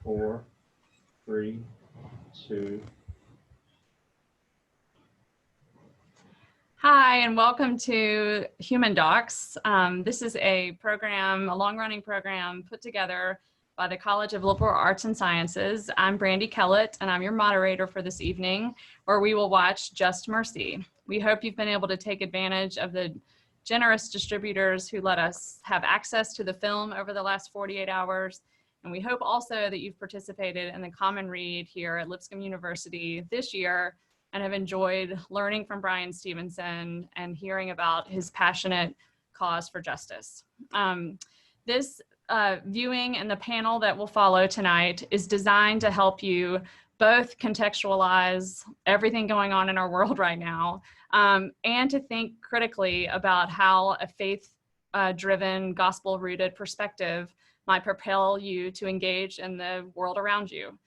4, 3, 2. Hi, and welcome to Human Docs. This is a program, a long-running program put together by the College of Liberal Arts and Sciences. I'm Brandy Kellett, and I'm your moderator for this evening, where we will watch Just Mercy. We hope you've been able to take advantage of the generous distributors who let us have access to the film over the last 48 hours. And we hope also that you've participated in the Common Read here at Lipscomb University this year and have enjoyed learning from Bryan Stevenson and hearing about his passionate cause for justice. This viewing and the panel that will follow tonight is designed to help you both contextualize everything going on in our world right now and to think critically about how a faith-driven, gospel-rooted perspective might propel you to engage in the world around you.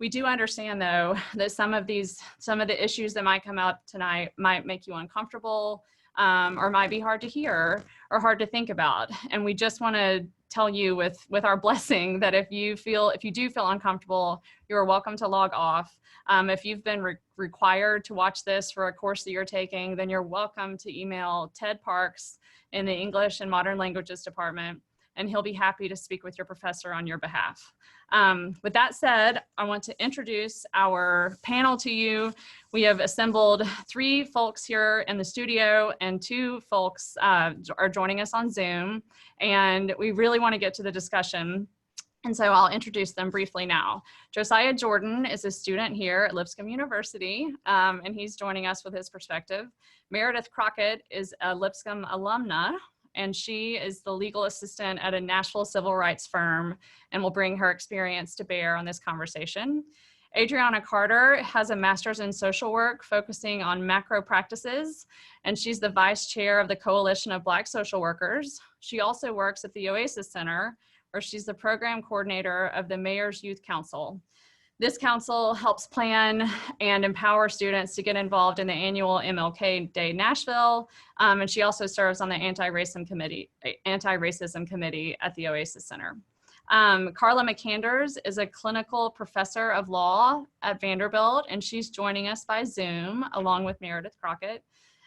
We do understand, though, that some of the issues that might come up tonight might make you uncomfortable or might be hard to hear or hard to think about. And we just want to tell you with our blessing that if you do feel uncomfortable, you're welcome to log off. If you've been required to watch this for a course that you're taking, then you're welcome to email Ted Parks in the English and Modern Languages Department, and he'll be happy to speak with your professor on your behalf. With that said, I want to introduce our panel to you. We have assembled 3 folks here in the studio and 2 folks are joining us on Zoom, and we really want to get to the discussion. And so I'll introduce them briefly now. Josiah Jordan is a student here at Lipscomb University, and he's joining us with his perspective. Meredith Crockett is a Lipscomb alumna, and she is the legal assistant at a Nashville civil rights firm and will bring her experience to bear on this conversation. Adriana Carter has a master's in social work focusing on macro practices, and she's the vice chair of the Coalition of Black Social Workers. She also works at the Oasis Center, where she's the program coordinator of the Mayor's Youth Council. This council helps plan and empower students to get involved in the annual MLK Day Nashville, and she also serves on the anti-racism committee at the Oasis Center. Carla McCanders is a clinical professor of law at Vanderbilt, and she's joining us by Zoom along with Meredith Crockett.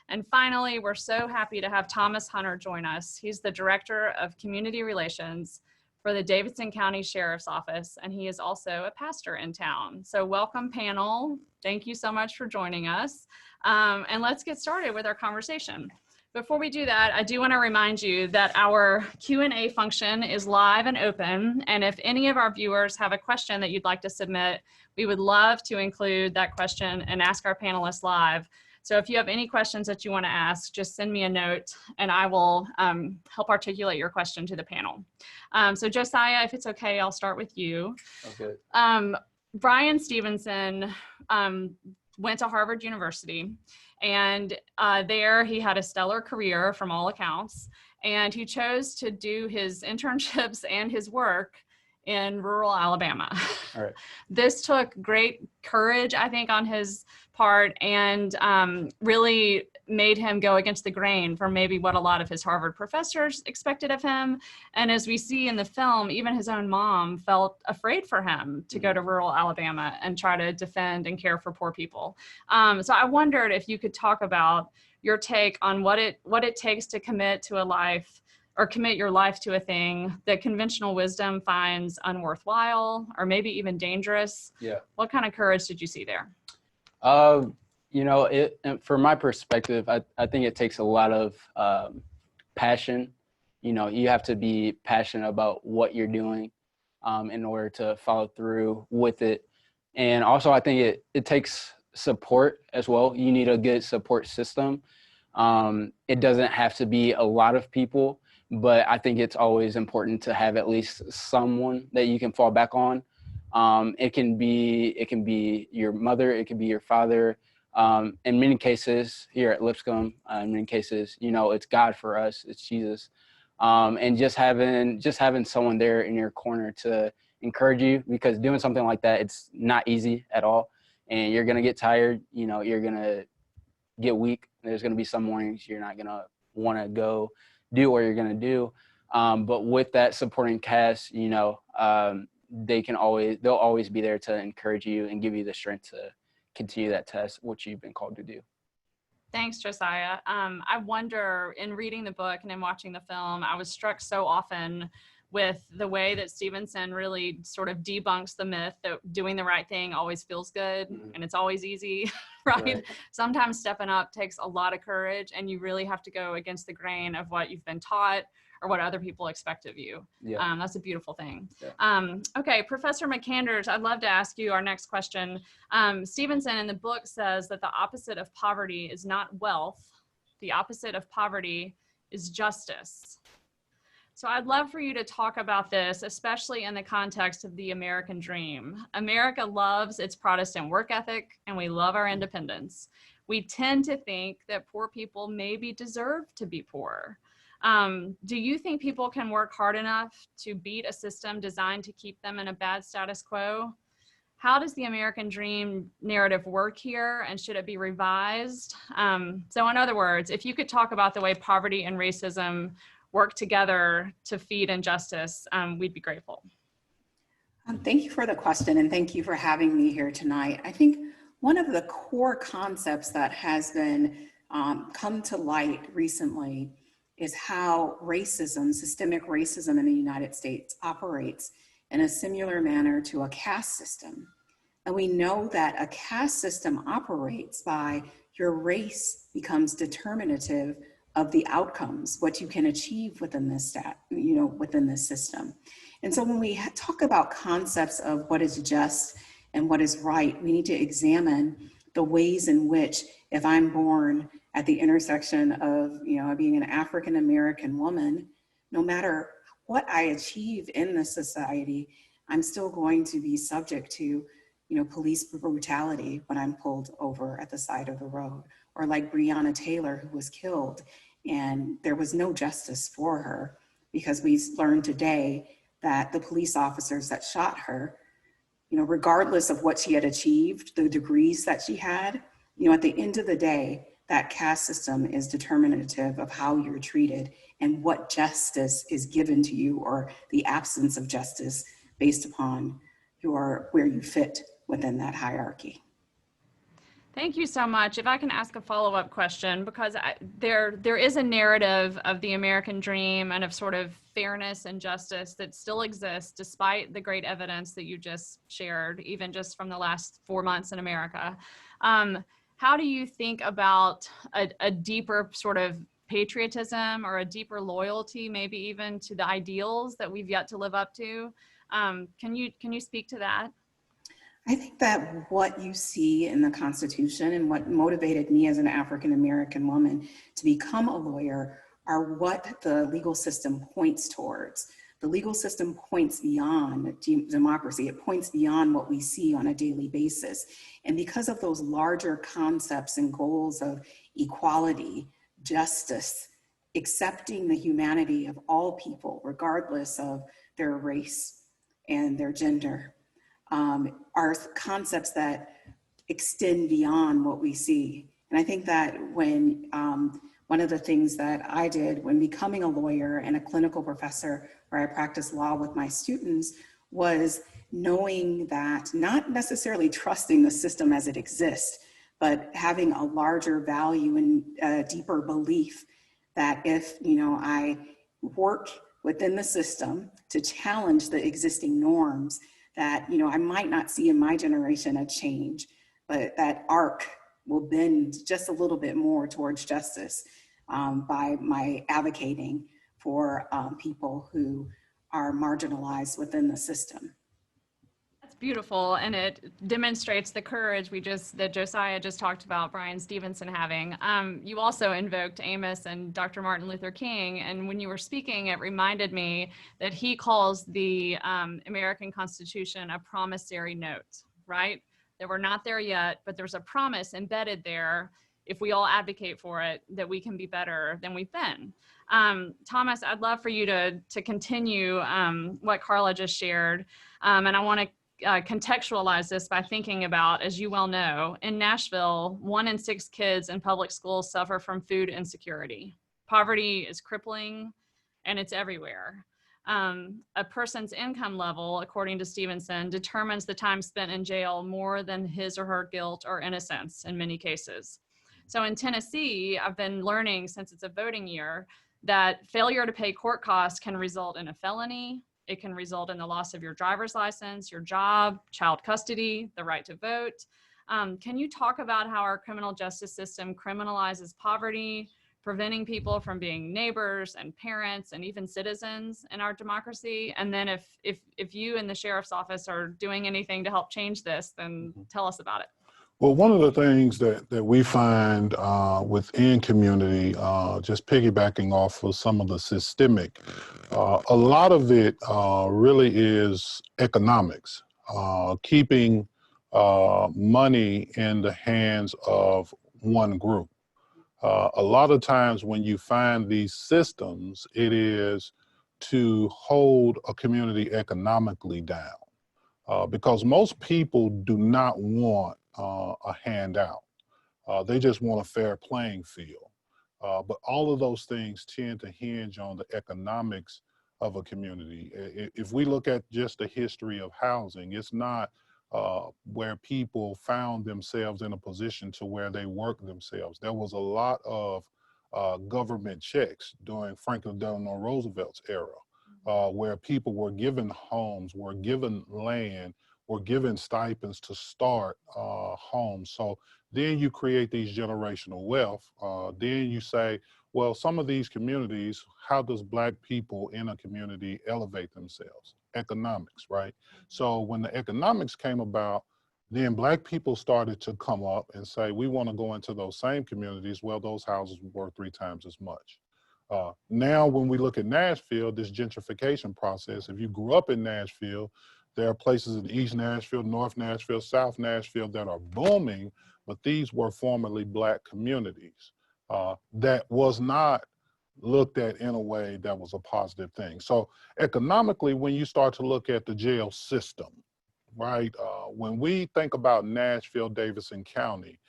And finally, we're so happy to have Thomas Hunter join us. He's the director of community relations for the Davidson County Sheriff's Office, and he is also a pastor in town. So welcome, panel. Thank you so much for joining us. And let's get started with our conversation. Before we do that, I do want to remind you that our Q&A function is live and open, and if any of our viewers have a question that you'd like to submit, we would love to include that question and ask our panelists live. So if you have any questions that you want to ask, just send me a note and I will help articulate your question to the panel. So Josiah, if it's okay, I'll start with you. Okay. Bryan Stevenson went to Harvard University, and there he had a stellar career from all accounts, and he chose to do his internships and his work in rural Alabama. All right. This took great courage, I think, on his part, and really made him go against the grain for maybe what a lot of his Harvard professors expected of him. And as we see in the film, even his own mom felt afraid for him to go to rural Alabama and try to defend and care for poor people. So I wondered if you could talk about your take on what it takes to commit to a life, or commit your life to a thing that conventional wisdom finds unworthwhile or maybe even dangerous. Yeah. What kind of courage did you see there? You know, from my perspective, I think it takes a lot of passion. You know, you have to be passionate about what you're doing in order to follow through with it. And also, I think it takes support as well. You need a good support system. It doesn't have to be a lot of people, but I think it's always important to have at least someone that you can fall back on. It can be your mother, it can be your father. In many cases here at Lipscomb, in many cases, you know, it's God for us, it's Jesus. And just having someone there in your corner to encourage you, because doing something like that, it's not easy at all. And you're gonna get tired, you know, you're gonna get weak. There's gonna be some mornings you're not gonna wanna go do what you're gonna do. But with that supporting cast, you know, they'll always be there to encourage you and give you the strength to continue that test, which you've been called to do. Thanks, Josiah. I wonder, in reading the book and in watching the film, I was struck so often with the way that Stevenson really sort of debunks the myth that doing the right thing always feels good and it's always easy, right? Sometimes stepping up takes a lot of courage, and you really have to go against the grain of what you've been taught or what other people expect of you. That's a beautiful thing. Okay, Professor McCanders, I'd love to ask you our next question. Stevenson in the book says that the opposite of poverty is not wealth. The opposite of poverty is justice. So I'd love for you to talk about this, especially in the context of the American dream. America loves its Protestant work ethic, and we love our independence. We tend to think that poor people maybe deserve to be poor. Do you think people can work hard enough to beat a system designed to keep them in a bad status quo? How does the American dream narrative work here, and should it be revised? So in other words, if you could talk about the way poverty and racism work together to feed injustice, we'd be grateful. Thank you for the question, and thank you for having me here tonight. I think one of the core concepts that has been come to light recently is how racism, systemic racism in the United States operates in a similar manner to a caste system. And we know that a caste system operates by your race becomes determinative of the outcomes, what you can achieve within this within this system. And so when we talk about concepts of what is just and what is right, we need to examine the ways in which, if I'm born at the intersection of being an African American woman, no matter what I achieve in this society, I'm still going to be subject to police brutality when I'm pulled over at the side of the road, or like Breonna Taylor, who was killed, and there was no justice for her, because we learned today that the police officers that shot her, regardless of what she had achieved, the degrees that she had, at the end of the day, that caste system is determinative of how you're treated and what justice is given to you, or the absence of justice based upon where you fit within that hierarchy. Thank you so much. If I can ask a follow-up question, because there is a narrative of the American dream and of sort of fairness and justice that still exists despite the great evidence that you just shared, even just from the last 4 months in America. How do you think about a deeper sort of patriotism, or a deeper loyalty, maybe even to the ideals that we've yet to live up to? Can you speak to that? I think that what you see in the Constitution and what motivated me as an African American woman to become a lawyer are what the legal system points towards. The legal system points beyond democracy. It points beyond what we see on a daily basis. And because of those larger concepts and goals of equality, justice, accepting the humanity of all people, regardless of their race and their gender, are concepts that extend beyond what we see. And I think that when one of the things that I did when becoming a lawyer and a clinical professor where I practiced law with my students was knowing that, not necessarily trusting the system as it exists, but having a larger value and a deeper belief that if I work within the system to challenge the existing norms, that I might not see in my generation a change, but that arc will bend just a little bit more towards justice by my advocating for people who are marginalized within the system. That's beautiful, and it demonstrates the courage that Josiah just talked about Brian Stevenson having. You also invoked Amos and Dr. Martin Luther King, and when you were speaking, it reminded me that he calls the American Constitution a promissory note, right? That we're not there yet, but there's a promise embedded there, if we all advocate for it, that we can be better than we've been. Thomas, I'd love for you to continue what Carla just shared, and I want to contextualize this by thinking about, as you well know, in Nashville, 1 in 6 kids in public schools suffer from food insecurity. Poverty is crippling, and it's everywhere. A person's income level, according to Stevenson, determines the time spent in jail more than his or her guilt or innocence in many cases. So in Tennessee, I've been learning since it's a voting year that failure to pay court costs can result in a felony. It can result in the loss of your driver's license, your job, child custody, the right to vote. Can you talk about how our criminal justice system criminalizes poverty, preventing people from being neighbors and parents and even citizens in our democracy? And then if you and the sheriff's office are doing anything to help change this, then tell us about it. Well, one of the things that we find within community, just piggybacking off of some of the systemic, a lot of it really is economics, keeping money in the hands of one group. A lot of times when you find these systems, it is to hold a community economically down, because most people do not want a handout. They just want a fair playing field. But all of those things tend to hinge on the economics of a community. If we look at just the history of housing, it's not where people found themselves in a position to where they work themselves. There was a lot of government checks during Franklin Delano Roosevelt's era, where people were given homes, were given land, were given stipends to start homes. So then you create these generational wealth. Then you say, well, some of these communities, how does Black people in a community elevate themselves? Economics, right? So when the economics came about, then Black people started to come up and say, we want to go into those same communities. Well, those houses were worth 3 times as much. Now, when we look at Nashville, this gentrification process, if you grew up in Nashville, there are places in East Nashville, North Nashville, South Nashville that are booming, but these were formerly Black communities that was not looked at in a way that was a positive thing. So economically, when you start to look at the jail system, right? When we think about Nashville, Davidson County,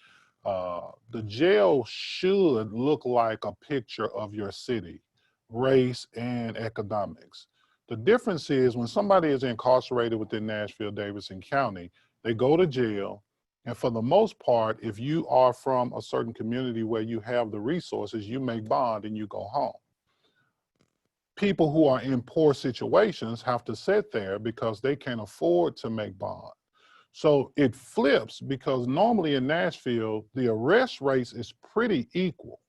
the jail should look like a picture of your city, race and economics. The difference is when somebody is incarcerated within Nashville, Davidson County, they go to jail. And for the most part, if you are from a certain community where you have the resources, you make bond and you go home. People who are in poor situations have to sit there because they can't afford to make bond. So it flips, because normally in Nashville, the arrest rate is pretty equal.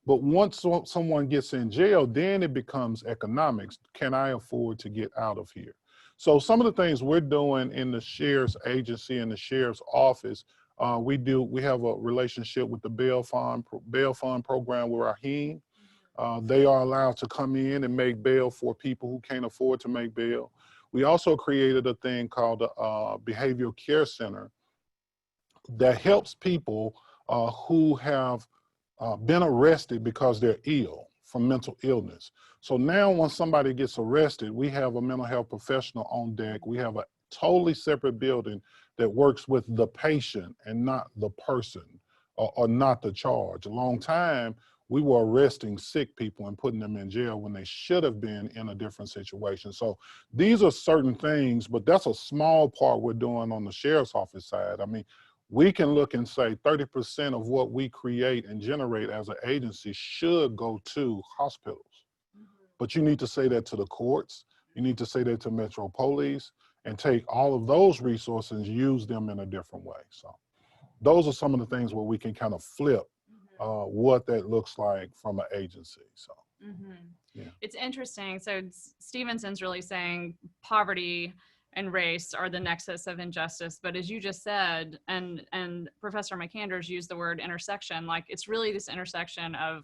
But once someone gets in jail, then it becomes economics. Can I afford to get out of here? So some of the things we're doing in the sheriff's agency and the sheriff's office, we have a relationship with the bail fund program with Raheem. They are allowed to come in and make bail for people who can't afford to make bail. We also created a thing called the Behavioral Care Center that helps people who have been arrested because they're ill from mental illness. So now when somebody gets arrested, we have a mental health professional on deck. We have a totally separate building that works with the patient and not the person or not the charge. A long time, we were arresting sick people and putting them in jail when they should have been in a different situation. So these are certain things, but that's a small part we're doing on the sheriff's office side. I mean, we can look and say 30% of what we create and generate as an agency should go to hospitals. But you need to say that to the courts. You need to say that to Metro Police and take all of those resources and use them in a different way. So those are some of the things where we can kind of flip what that looks like from an agency. So, yeah. It's interesting. So Stevenson's really saying poverty and race are the nexus of injustice. But as you just said, and Professor McAndrews used the word intersection, like it's really this intersection of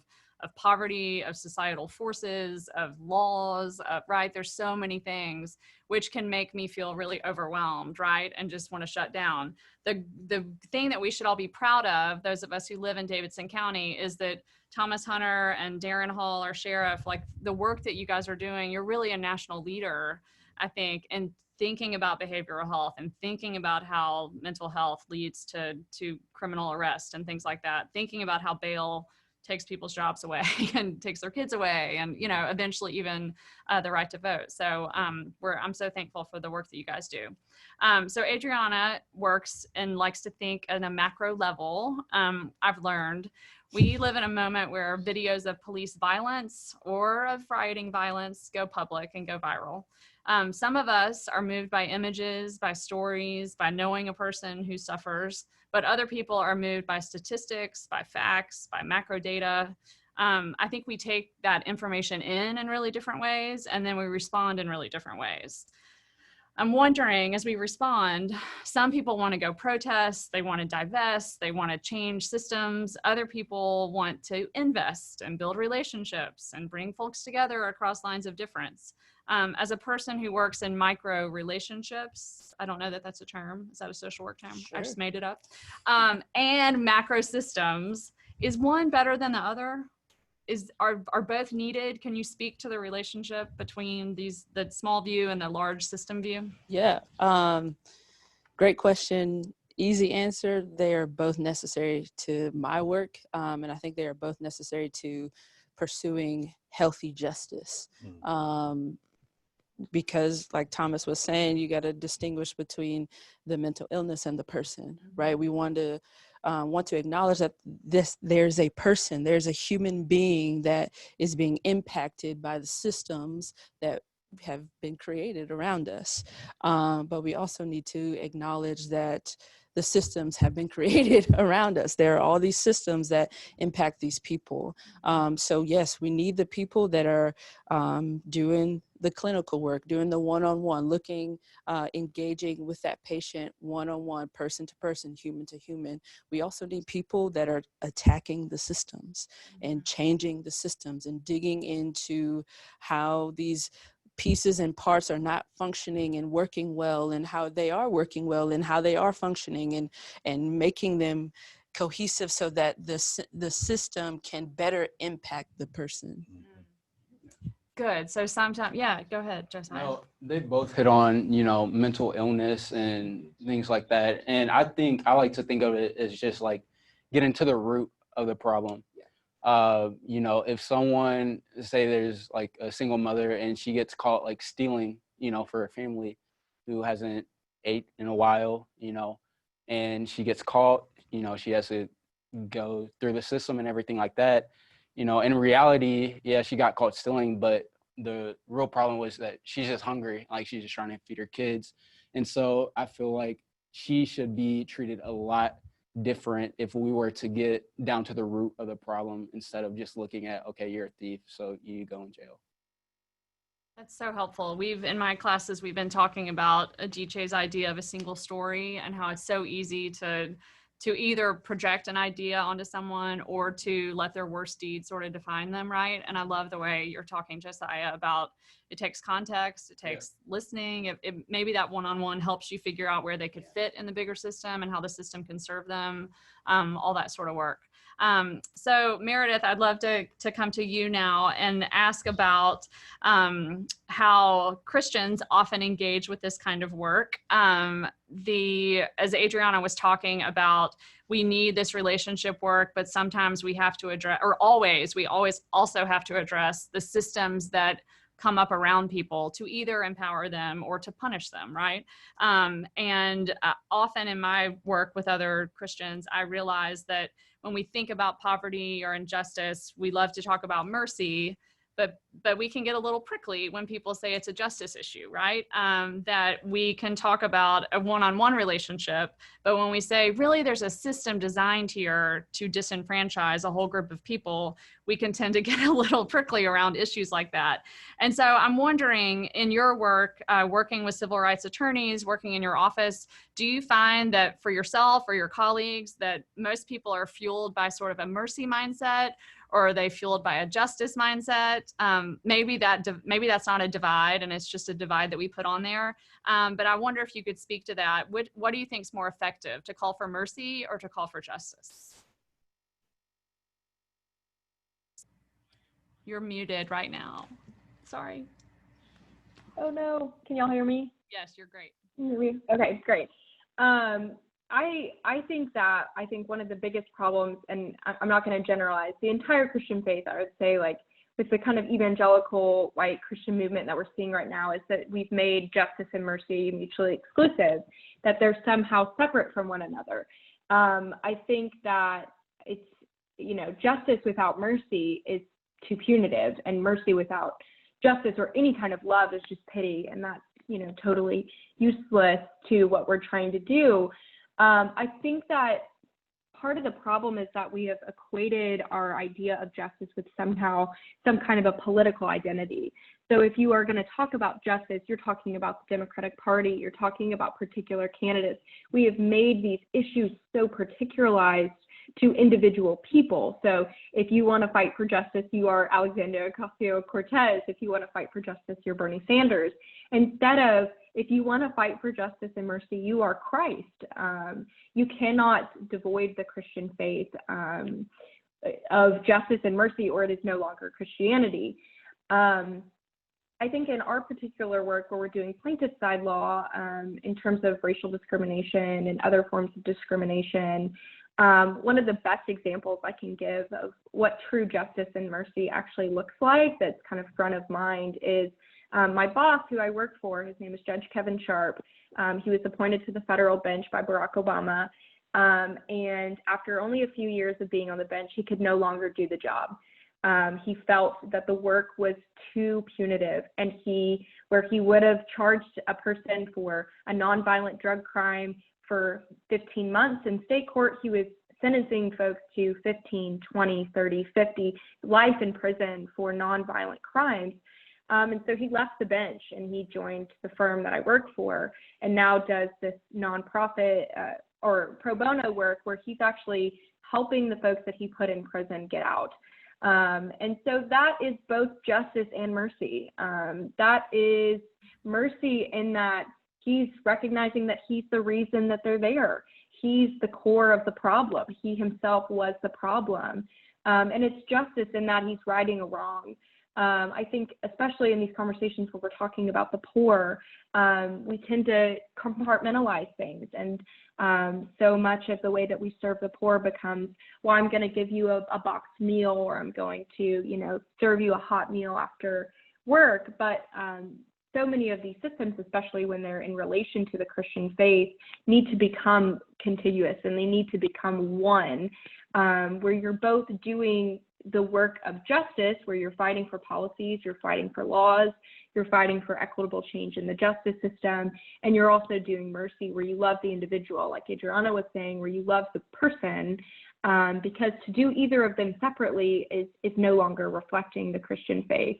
poverty, of societal forces, of laws, right? There's so many things which can make me feel really overwhelmed, right? And just want to shut down. The thing that we should all be proud of, those of us who live in Davidson County, is that Thomas Hunter and Darren Hall, our sheriff, like the work that you guys are doing, you're really a national leader, I think, and thinking about behavioral health and thinking about how mental health leads to criminal arrest and things like that, thinking about how bail takes people's jobs away and takes their kids away, and eventually even the right to vote. So I'm so thankful for the work that you guys do. So Adriana works and likes to think at a macro level. I've learned we live in a moment where videos of police violence or of rioting violence go public and go viral. Some of us are moved by images, by stories, by knowing a person who suffers, but other people are moved by statistics, by facts, by macro data. I think we take that information in really different ways, and then we respond in really different ways. I'm wondering, as we respond, some people want to go protest, they want to divest, they want to change systems. Other people want to invest and build relationships and bring folks together across lines of difference. As a person who works in micro relationships, I don't know that that's a term. Is that a social work term? Sure. I just made it up. And macro systems, is one better than the other? Are both needed? Can you speak to the relationship between the small view and the large system view? Yeah, great question. Easy answer. They are both necessary to my work, and I think they are both necessary to pursuing healthy justice. Because like Thomas was saying, you got to distinguish between the mental illness and the person, right? We want to acknowledge that there's a person, there's a human being that is being impacted by the systems that have been created around us. But we also need to acknowledge that the systems have been created around us. There are all these systems that impact these people. So yes, we need the people that are doing the clinical work, doing the one-on-one, looking, engaging with that patient one-on-one, person to person, human to human. We also need people that are attacking the systems and changing the systems and digging into how these pieces and parts are not functioning and working well, and how they are working well and how they are functioning, and making them cohesive so that the system can better impact the person. Good. So sometimes, yeah, go ahead, Josiah. No, they both hit on, mental illness and things like that. And I like to think of it as just like getting to the root of the problem. If someone, say there's like a single mother and she gets caught like stealing, for a family who hasn't ate in a while, and she gets caught, she has to go through the system and everything like that. In reality, yeah, she got caught stealing, but the real problem was that she's just hungry, like she's just trying to feed her kids. And so I feel like she should be treated a lot different if we were to get down to the root of the problem, instead of just looking at, okay, you're a thief, so you go in jail. That's so helpful. In my classes, we've been talking about Adichie's idea of a single story and how it's so easy to either project an idea onto someone or to let their worst deeds sort of define them, right? And I love the way you're talking, Josiah, about it takes context, it takes listening. Maybe that one-on-one helps you figure out where they could fit in the bigger system and how the system can serve them, all that sort of work. So Meredith, I'd love to come to you now and ask about how Christians often engage with this kind of work. As Adriana was talking about, we need this relationship work, but sometimes we have to address, we always also have to address the systems that come up around people to either empower them or to punish them, right? And often in my work with other Christians, I realize that when we think about poverty or injustice, we love to talk about mercy, but we can get a little prickly when people say it's a justice issue, right? That we can talk about a one-on-one relationship, but when we say, really, there's a system designed here to disenfranchise a whole group of people, we can tend to get a little prickly around issues like that. And so I'm wondering, in your work, working with civil rights attorneys, working in your office, do you find that for yourself or your colleagues that most people are fueled by sort of a mercy mindset, or are they fueled by a justice mindset? Maybe that's not a divide and it's just a divide that we put on there. But I wonder if you could speak to that. What do you think is more effective, to call for mercy or to call for justice? You're muted right now. Sorry. Oh no, can y'all hear me? Yes, you're great. Can you hear me? Okay, great. I think one of the biggest problems, and I'm not going to generalize the entire Christian faith, I would say, like with the kind of evangelical white Christian movement that we're seeing right now, is that we've made justice and mercy mutually exclusive, that they're somehow separate from one another. I think that it's, justice without mercy is too punitive, and mercy without justice or any kind of love is just pity, and that's, totally useless to what we're trying to do. I think that part of the problem is that we have equated our idea of justice with somehow some kind of a political identity. So if you are going to talk about justice, you're talking about the Democratic Party, you're talking about particular candidates. We have made these issues so particularized to individual people. So if you want to fight for justice, you are Alexandria Ocasio-Cortez. If you want to fight for justice, you're Bernie Sanders. Instead of, if you want to fight for justice and mercy, you are Christ. You cannot devoid the Christian faith of justice and mercy, or it is no longer Christianity. I think in our particular work, where we're doing plaintiff side law in terms of racial discrimination and other forms of discrimination, one of the best examples I can give of what true justice and mercy actually looks like, that's kind of front of mind, is my boss, who I work for. His name is Judge Kevin Sharp. He was appointed to the federal bench by Barack Obama. And after only a few years of being on the bench, he could no longer do the job. He felt that the work was too punitive, and where he would have charged a person for a nonviolent drug crime for 15 months in state court, he was sentencing folks to 15, 20, 30, 50 life in prison for nonviolent crimes. And so he left the bench and he joined the firm that I work for, and now does this nonprofit or pro bono work where he's actually helping the folks that he put in prison get out. And so that is both justice and mercy. That is mercy in that he's recognizing that he's the reason that they're there. He's the core of the problem. He himself was the problem. And it's justice in that he's righting a wrong. I think especially in these conversations where we're talking about the poor, we tend to compartmentalize things. And so much of the way that we serve the poor becomes, well, I'm going to give you a boxed meal, or I'm going to, serve you a hot meal after work. But so many of these systems, especially when they're in relation to the Christian faith, need to become contiguous, and they need to become one, where you're both doing the work of justice, where you're fighting for policies, you're fighting for laws, you're fighting for equitable change in the justice system, and you're also doing mercy, where you love the individual, like Adriana was saying, where you love the person, because to do either of them separately is no longer reflecting the Christian faith.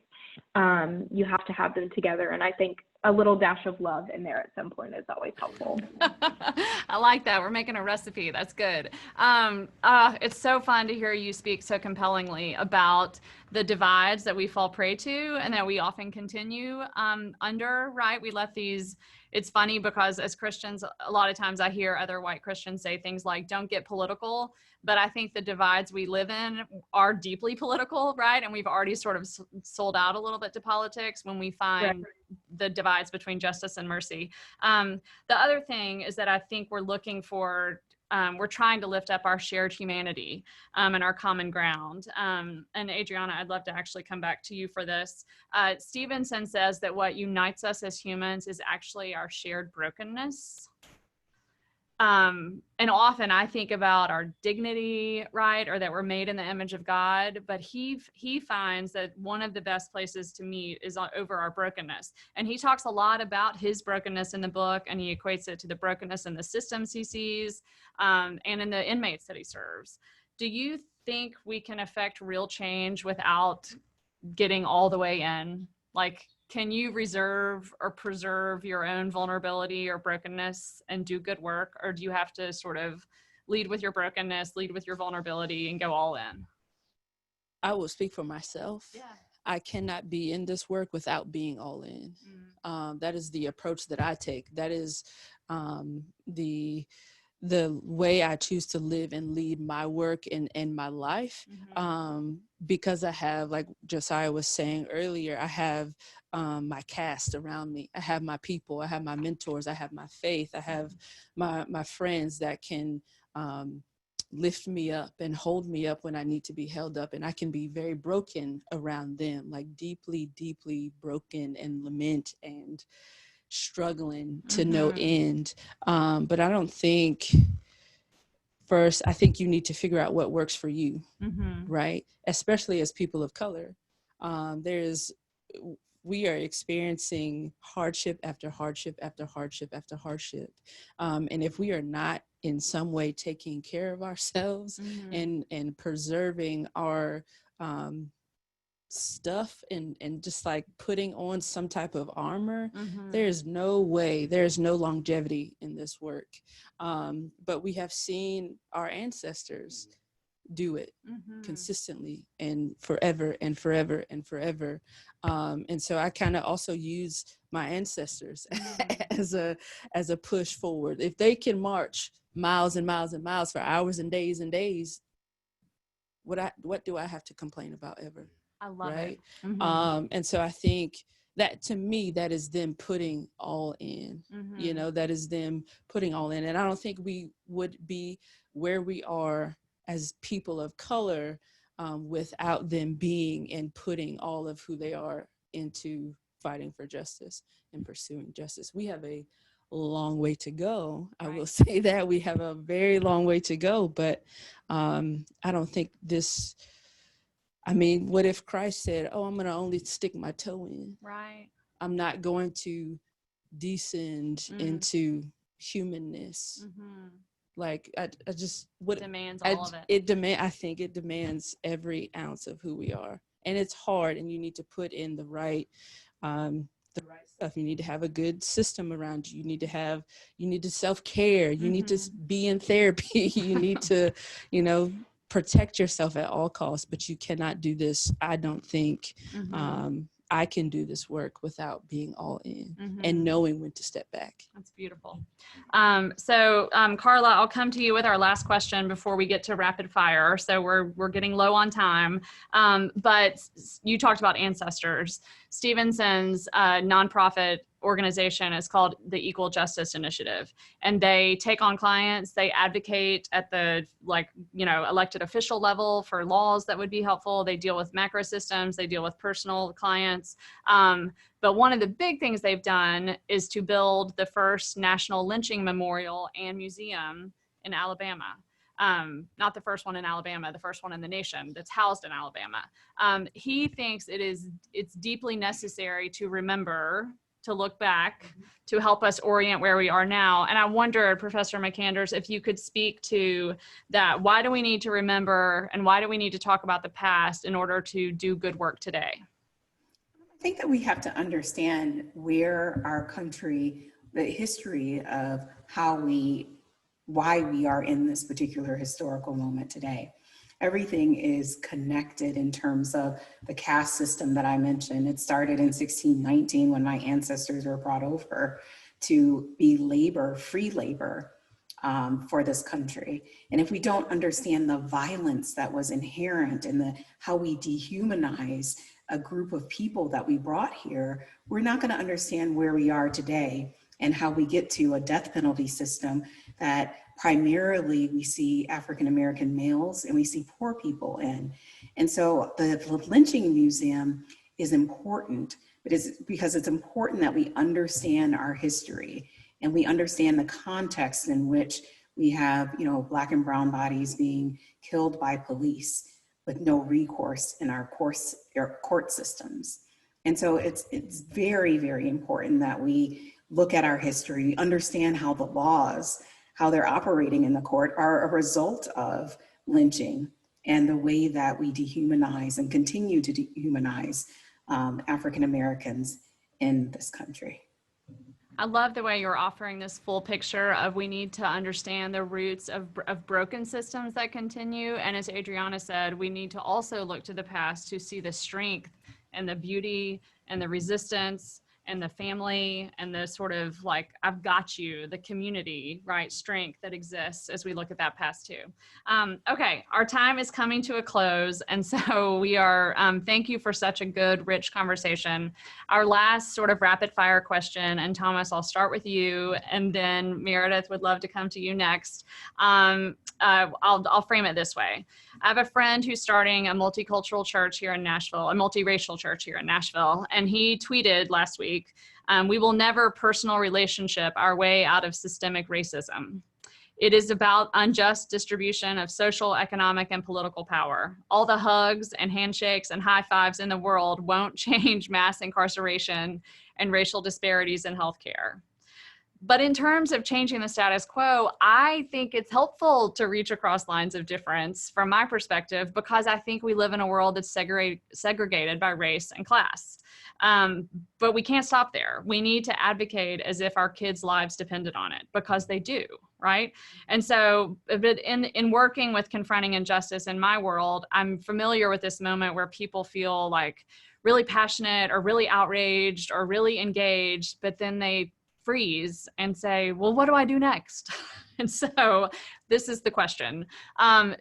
You have to have them together, and I think a little dash of love in there at some point is always helpful. I like that. We're making a recipe. That's good. It's so fun to hear you speak so compellingly about the divides that we fall prey to and that we often continue under, right? We let these, it's funny because as Christians, a lot of times I hear other white Christians say things like, don't get political, but I think the divides we live in are deeply political, right? And we've already sort of sold out a little bit to politics when we find the divides between justice and mercy. The other thing is that I think we're looking for, we're trying to lift up our shared humanity and our common ground. And Adriana, I'd love to actually come back to you for this. Stevenson says that what unites us as humans is actually our shared brokenness. And often I think about our dignity, right? Or that we're made in the image of God, but he finds that one of the best places to meet is over our brokenness. And he talks a lot about his brokenness in the book, and he equates it to the brokenness in the systems he sees, and in the inmates that he serves. Do you think we can affect real change without getting all the way in? Like, can you reserve or preserve your own vulnerability or brokenness and do good work? Or do you have to sort of lead with your brokenness, lead with your vulnerability, and go all in? I will speak for myself. Yeah. I cannot be in this work without being all in. That is the approach that I take. That is the way I choose to live and lead my work in my life. Because I have, like Josiah was saying earlier, I have my cast around me. I have my people, I have my mentors, I have my faith, I have my friends that can lift me up and hold me up when I need to be held up. And I can be very broken around them, like deeply, deeply broken and lament and struggling to no end. But I don't think, first, I think you need to figure out what works for you, right? Especially as people of color. We are experiencing hardship after hardship after hardship after hardship. And if we are not in some way taking care of ourselves and preserving our stuff and just like putting on some type of armor, there's no way, there's no longevity in this work. But we have seen our ancestors do it consistently and forever and forever and forever. And so I kind of also use my ancestors as a push forward. If they can march miles and miles and miles for hours and days, what do I have to complain about ever? I love right? it. And so I think that, to me, that is them putting all in, you know, that is them putting all in. And I don't think we would be where we are as people of color without them being and putting all of who they are into fighting for justice and pursuing justice. We have a long way to go. I will say that we have a very long way to go, but I don't think this, I mean, what if Christ said, oh, I'm going to only stick my toe in. Right. I'm not going to descend into humanness. Like, I just, what demands all of it. I think it demands every ounce of who we are. And it's hard, and you need to put in the right stuff. You need to have a good system around you. You need to self-care. You need to be in therapy. You need to, you know, protect yourself at all costs, but you cannot do this. I don't think I can do this work without being all in and knowing when to step back. That's beautiful. So Carla, I'll come to you with our last question before we get to rapid fire. So we're getting low on time, but you talked about ancestors. Stevenson's nonprofit organization is called the Equal Justice Initiative, and they take on clients. They advocate at the elected official level for laws that would be helpful. They deal with macro systems. They deal with personal clients. But one of the big things they've done is to build the first national lynching memorial and museum in Alabama. Not the first one in Alabama, the first one in the nation that's housed in Alabama. He thinks it's deeply necessary to remember, to look back, to help us orient where we are now. And I wondered, Professor McAnders, if you could speak to that. Why do we need to remember, and why do we need to talk about the past in order to do good work today? I think that we have to understand where our country, the history of why we are in this particular historical moment today. Everything is connected in terms of the caste system that I mentioned. It started in 1619 when my ancestors were brought over to be free labor for this country. And if we don't understand the violence that was inherent in how we dehumanize a group of people that we brought here, we're not going to understand where we are today and how we get to a death penalty system that primarily we see African-American males and we see poor people in. And so the lynching museum is important, but it's because it's important that we understand our history and we understand the context in which we have, Black and brown bodies being killed by police with no recourse in our court systems. And so it's very, very important that we look at our history, understand how the laws, how they're operating in the court, are a result of lynching and the way that we dehumanize and continue to dehumanize African Americans in this country. I love the way you're offering this full picture of we need to understand the roots of broken systems that continue. And as Adriana said, we need to also look to the past to see the strength and the beauty and the resistance and the family and the sort of like, I've got you, the community, right, strength that exists as we look at that past too. Okay, our time is coming to a close. And so we are, thank you for such a good, rich conversation. Our last sort of rapid fire question, and Thomas, I'll start with you, and then Meredith would love to come to you next. I'll frame it this way. I have a friend who's starting a multicultural church here in Nashville, a multiracial church here in Nashville, and he tweeted last week, we will never personal relationship our way out of systemic racism. It is about unjust distribution of social, economic, and political power. All the hugs and handshakes and high fives in the world won't change mass incarceration and racial disparities in healthcare. But in terms of changing the status quo, I think it's helpful to reach across lines of difference from my perspective, because I think we live in a world that's segregated by race and class. But we can't stop there. We need to advocate as if our kids' lives depended on it, because they do, right? And so but in working with confronting injustice in my world, I'm familiar with this moment where people feel like really passionate or really outraged or really engaged, but then they freeze and say, well, what do I do next? And so this is the question.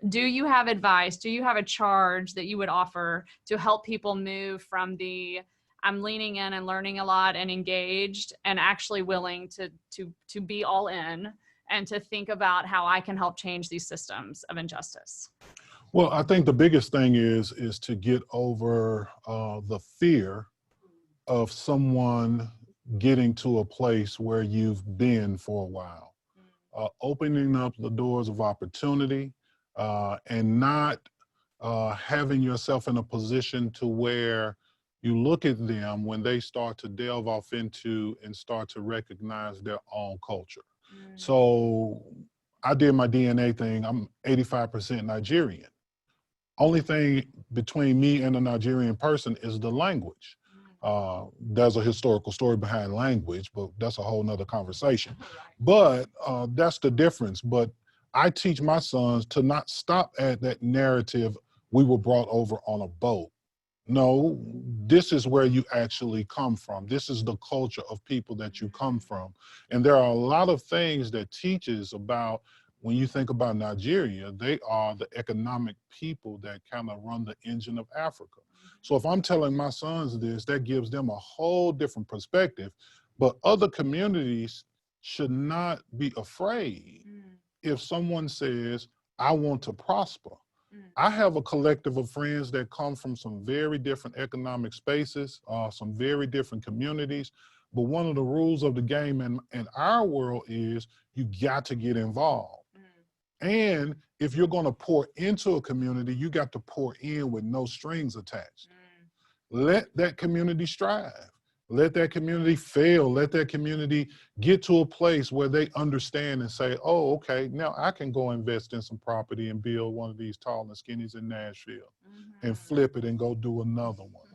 Do you have advice? Do you have a charge that you would offer to help people move from the I'm leaning in and learning a lot and engaged, and actually willing to be all in and to think about how I can help change these systems of injustice? Well, I think the biggest thing is to get over the fear of someone getting to a place where you've been for a while, opening up the doors of opportunity, and not having yourself in a position to where you look at them when they start to delve off into and start to recognize their own culture. So I did my DNA thing. I'm 85% Nigerian. Only thing between me and a Nigerian person is the language. There's a historical story behind language, but that's a whole nother conversation. But that's the difference. But I teach my sons to not stop at that narrative, we were brought over on a boat. No, this is where you actually come from. This is the culture of people that you come from. And there are a lot of things that teaches about, when you think about Nigeria, they are the economic people that kind of run the engine of Africa. So if I'm telling my sons this, that gives them a whole different perspective. But other communities should not be afraid if someone says, I want to prosper. I have a collective of friends that come from some very different economic spaces, some very different communities. But one of the rules of the game in our world is you got to get involved. And if you're going to pour into a community, you got to pour in with no strings attached. Let that community strive. Let that community fail. Let that community get to a place where they understand and say, oh, okay, now I can go invest in some property and build one of these tall and skinnies in Nashville and flip it and go do another one,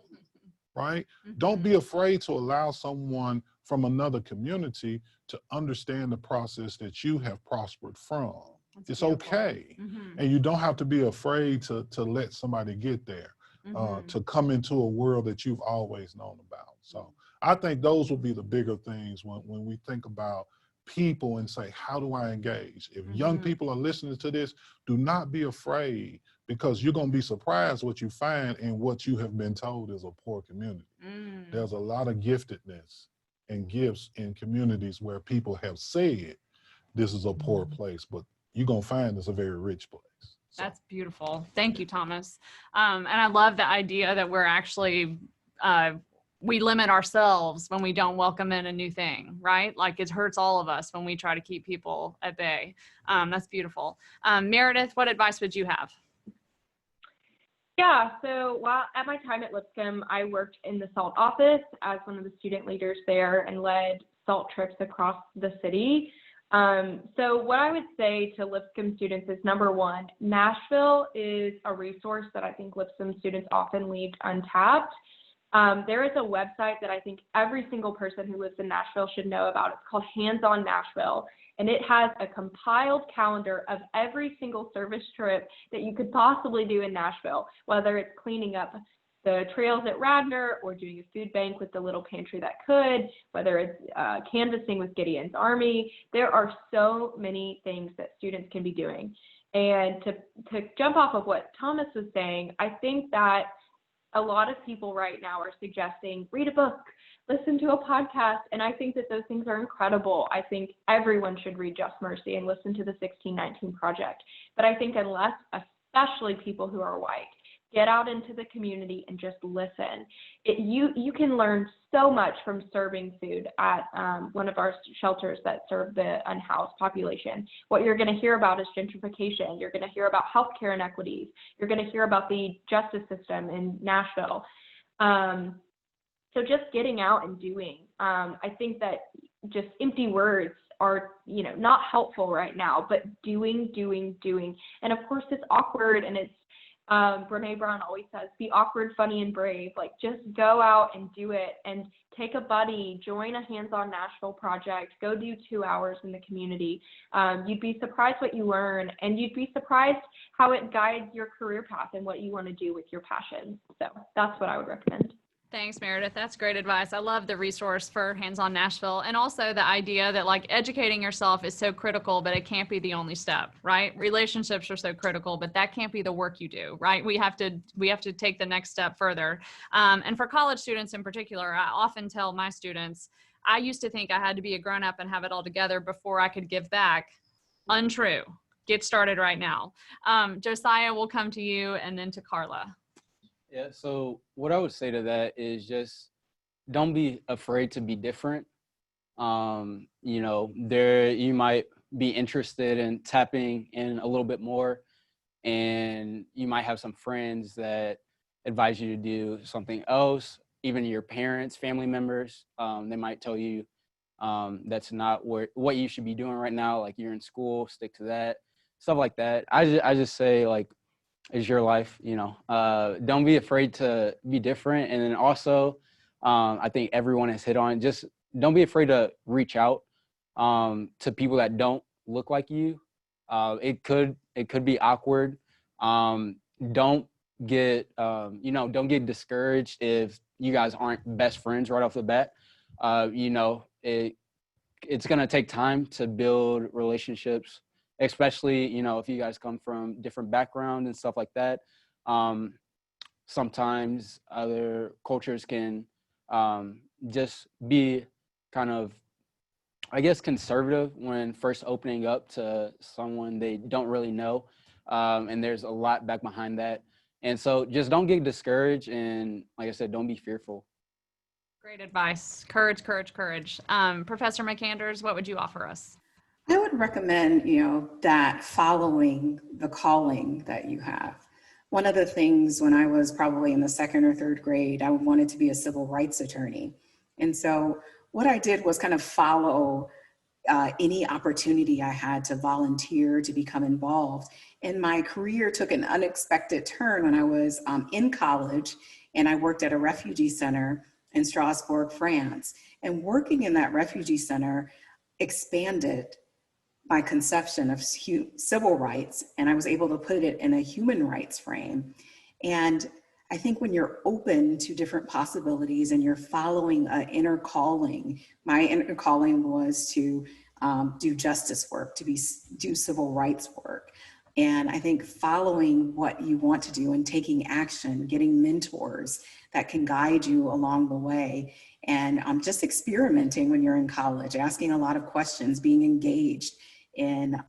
right? Don't be afraid to allow someone from another community to understand the process that you have prospered from. It's okay. And you don't have to be afraid to let somebody get there, to come into a world that you've always known about. So I think those would be the bigger things when we think about people and say, how do I engage? If young people are listening to this, do not be afraid, because you're going to be surprised what you find in what you have been told is a poor community. There's a lot of giftedness and gifts in communities where people have said this is a poor place, but you're going to find it's a very rich place. So. That's beautiful. Thank you, Thomas. And I love the idea that we're actually, we limit ourselves when we don't welcome in a new thing, right? Like it hurts all of us when we try to keep people at bay. That's beautiful. Meredith, what advice would you have? Yeah, so while at my time at Lipscomb, I worked in the SALT office as one of the student leaders there and led SALT trips across the city. So what I would say to Lipscomb students is, number one, Nashville is a resource that I think Lipscomb students often leave untapped. There is a website that I think every single person who lives in Nashville should know about. It's called Hands on Nashville, and it has a compiled calendar of every single service trip that you could possibly do in Nashville, whether it's cleaning up the trails at Radnor or doing a food bank with the little pantry that could, whether it's canvassing with Gideon's Army. There are so many things that students can be doing. And to jump off of what Thomas was saying, I think that a lot of people right now are suggesting read a book, listen to a podcast, and I think that those things are incredible. I think everyone should read Just Mercy and listen to the 1619 Project. But I think unless, especially people who are white, get out into the community and just listen, you can learn so much from serving food at one of our shelters that serve the unhoused population. What you're going to hear about is gentrification. You're going to hear about healthcare inequities. You're going to hear about the justice system in Nashville. So just getting out and doing. I think that just empty words are, not helpful right now, but doing. And of course it's awkward, and it's, Brene Brown always says, be awkward, funny, and brave. Like, just go out and do it, and take a buddy, join a hands-on Nashville project, go do 2 hours in the community. You'd be surprised what you learn, and you'd be surprised how it guides your career path and what you want to do with your passion. So that's what I would recommend. Thanks, Meredith. That's great advice. I love the resource for Hands-On Nashville, and also the idea that like educating yourself is so critical, but it can't be the only step, right? Relationships are so critical, but that can't be the work you do, right? We have to take the next step further. And for college students in particular, I often tell my students, I used to think I had to be a grown-up and have it all together before I could give back. Untrue. Get started right now. Josiah, we'll come to you, and then to Carla. Yeah, so what I would say to that is just don't be afraid to be different. You might be interested in tapping in a little bit more, and you might have some friends that advise you to do something else. Even your parents, family members, they might tell you that's not what you should be doing right now. Like, you're in school, stick to that, stuff like that. I just say, like, is your life, don't be afraid to be different. And then also, I think everyone has hit on, just don't be afraid to reach out to people that don't look like you. It could be awkward. Don't get discouraged if you guys aren't best friends right off the bat. It's going to take time to build relationships, especially, if you guys come from different backgrounds and stuff like that. Sometimes other cultures can just be kind of, I guess, conservative when first opening up to someone they don't really know. And there's a lot back behind that. And so just don't get discouraged. And like I said, don't be fearful. Great advice. Courage, courage, courage. Professor McAnders, what would you offer us? I would recommend, that following the calling that you have. One of the things when I was probably in the 2nd or 3rd grade, I wanted to be a civil rights attorney. And so what I did was kind of follow any opportunity I had to volunteer, to become involved. And my career took an unexpected turn when I was in college, and I worked at a refugee center in Strasbourg, France. And working in that refugee center expanded my conception of civil rights, and I was able to put it in a human rights frame. And I think when you're open to different possibilities and you're following an inner calling, my inner calling was to do justice work, do civil rights work. And I think following what you want to do and taking action, getting mentors that can guide you along the way, and just experimenting when you're in college, asking a lot of questions, being engaged. And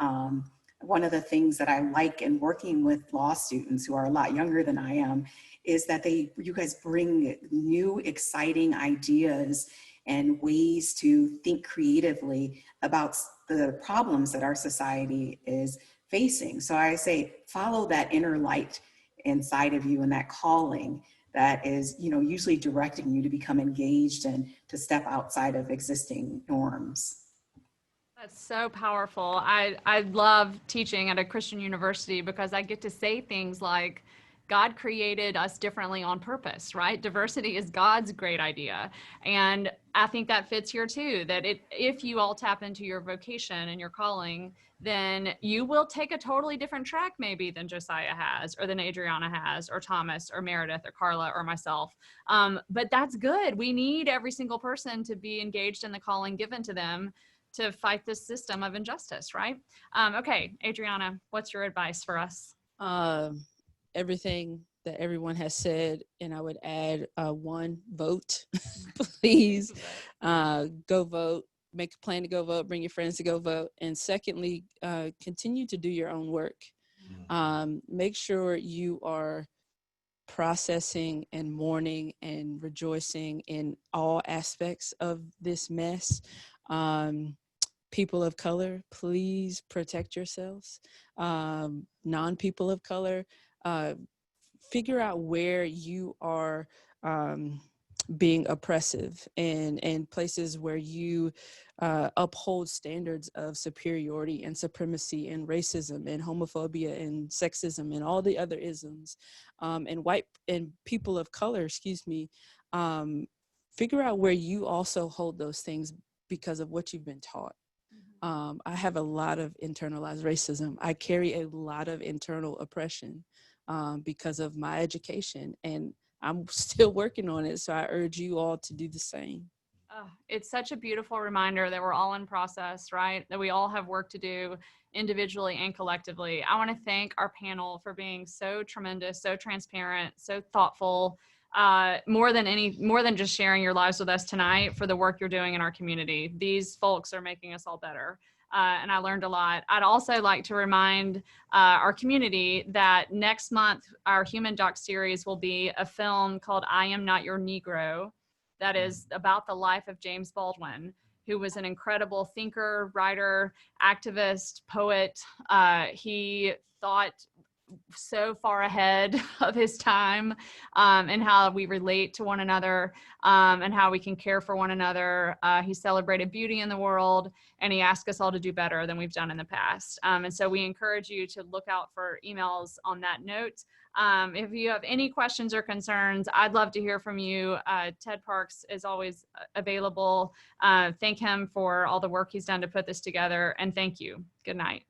one of the things that I like in working with law students who are a lot younger than I am is that you guys bring new, exciting ideas and ways to think creatively about the problems that our society is facing. So I say, follow that inner light inside of you and that calling that is, usually directing you to become engaged and to step outside of existing norms. That's so powerful. I love teaching at a Christian university because I get to say things like, God created us differently on purpose, right? Diversity is God's great idea. And I think that fits here too, that if you all tap into your vocation and your calling, then you will take a totally different track maybe than Josiah has, or than Adriana has, or Thomas, or Meredith, or Carla, or myself. But that's good. We need every single person to be engaged in the calling given to them to fight this system of injustice, right? Okay, Adriana, what's your advice for us? Everything that everyone has said, and I would add one, vote. Please go vote, make a plan to go vote, bring your friends to go vote. And secondly, continue to do your own work. Make sure you are processing and mourning and rejoicing in all aspects of this mess. People of color, please protect yourselves. Non-people of color, figure out where you are being oppressive, and places where you uphold standards of superiority and supremacy and racism and homophobia and sexism and all the other isms. And white and people of color, figure out where you also hold those things because of what you've been taught. I have a lot of internalized racism. I carry a lot of internal oppression because of my education, and I'm still working on it. So I urge you all to do the same. It's such a beautiful reminder that we're all in process, right? That we all have work to do individually and collectively. I want to thank our panel for being so tremendous, so transparent, so thoughtful, more than just sharing your lives with us tonight, for the work you're doing in our community. These folks are making us all better. And I learned a lot. I'd also like to remind our community that next month, our Human Doc series will be a film called I Am Not Your Negro, that is about the life of James Baldwin, who was an incredible thinker, writer, activist, poet. He thought so far ahead of his time, and how we relate to one another, and how we can care for one another. He celebrated beauty in the world, and he asked us all to do better than we've done in the past. And so we encourage you to look out for emails on that note. If you have any questions or concerns, I'd love to hear from you. Ted Parks is always available. Thank him for all the work he's done to put this together, and thank you. Good night.